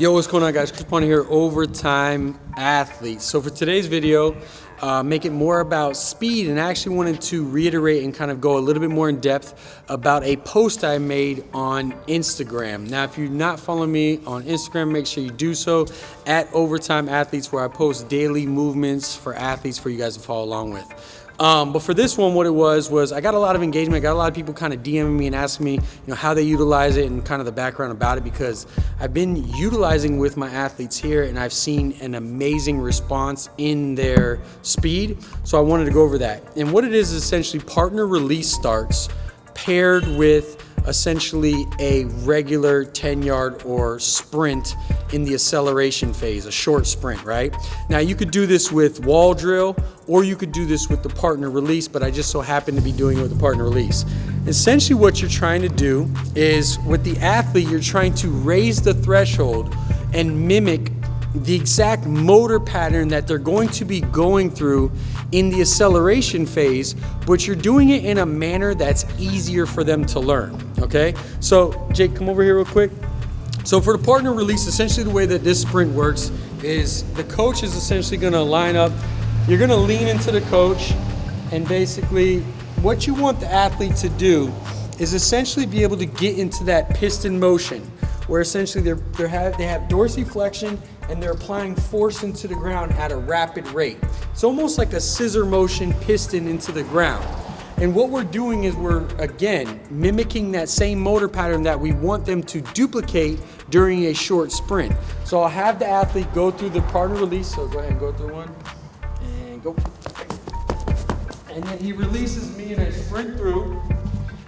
Yo, what's going on, guys? Chris Ponder here, Overtime Athletes. So for today's video, make it more about speed, and I actually wanted to reiterate and kind of go a little bit more in depth about a post I made on Instagram. Now, if you're not following me on Instagram, make sure you do so at Overtime Athletes, where I post daily movements for athletes for you guys to follow along with. But for this one, what it was I got a lot of engagement. I got a lot of people kind of DMing me and asking me, how they utilize it and kind of the background about it, because I've been utilizing with my athletes here and I've seen an amazing response in their speed. So I wanted to go over that. And what it is essentially partner release starts paired with essentially a regular 10-yard or sprint in the acceleration phase, a short sprint, right? Now you could do this with wall drill, or you could do this with the partner release, but I just so happen to be doing it with the partner release. Essentially what you're trying to do is, with the athlete, you're trying to raise the threshold and mimic the exact motor pattern that they're going to be going through in the acceleration phase, but you're doing it in a manner that's easier for them to learn, okay? So Jake, come over here real quick. So for the partner release, essentially the way that this sprint works is the coach is essentially gonna line up. You're gonna lean into the coach, and basically what you want the athlete to do is essentially be able to get into that piston motion, where essentially they have dorsiflexion and they're applying force into the ground at a rapid rate. It's almost like a scissor motion piston into the ground. And what we're doing is we're, again, mimicking that same motor pattern that we want them to duplicate during a short sprint. So I'll have the athlete go through the partner release. So go ahead and go through one and go. And then he releases me and I sprint through.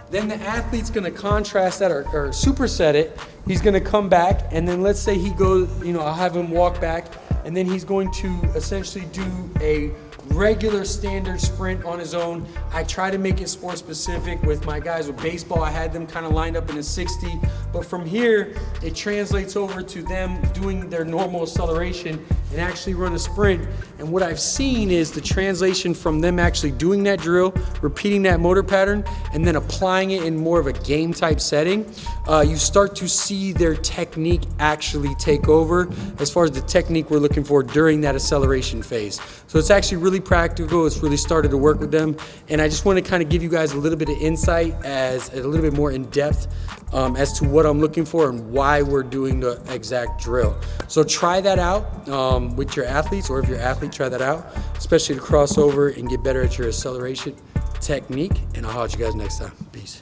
Then the athlete's gonna contrast that or superset it. He's gonna come back, and then let's say he goes, I'll have him walk back, and then he's going to essentially do a regular standard sprint on his own. I try to make it sport specific. With my guys with baseball, I had them kind of lined up in a 60, but from here, it translates over to them doing their normal acceleration and actually run a sprint. And what I've seen is the translation from them actually doing that drill, repeating that motor pattern, and then applying it in more of a game type setting. You start to see their technique actually take over as far as the technique we're looking for during that acceleration phase. So it's actually really practical. It's really started to work with them. And I just want to kind of give you guys a little bit of insight, as a little bit more in depth as to what I'm looking for and why we're doing the exact drill. So try that out with your athletes, or if your athlete, try that out, especially to cross over and get better at your acceleration technique. And I'll holler at you guys next time. Peace.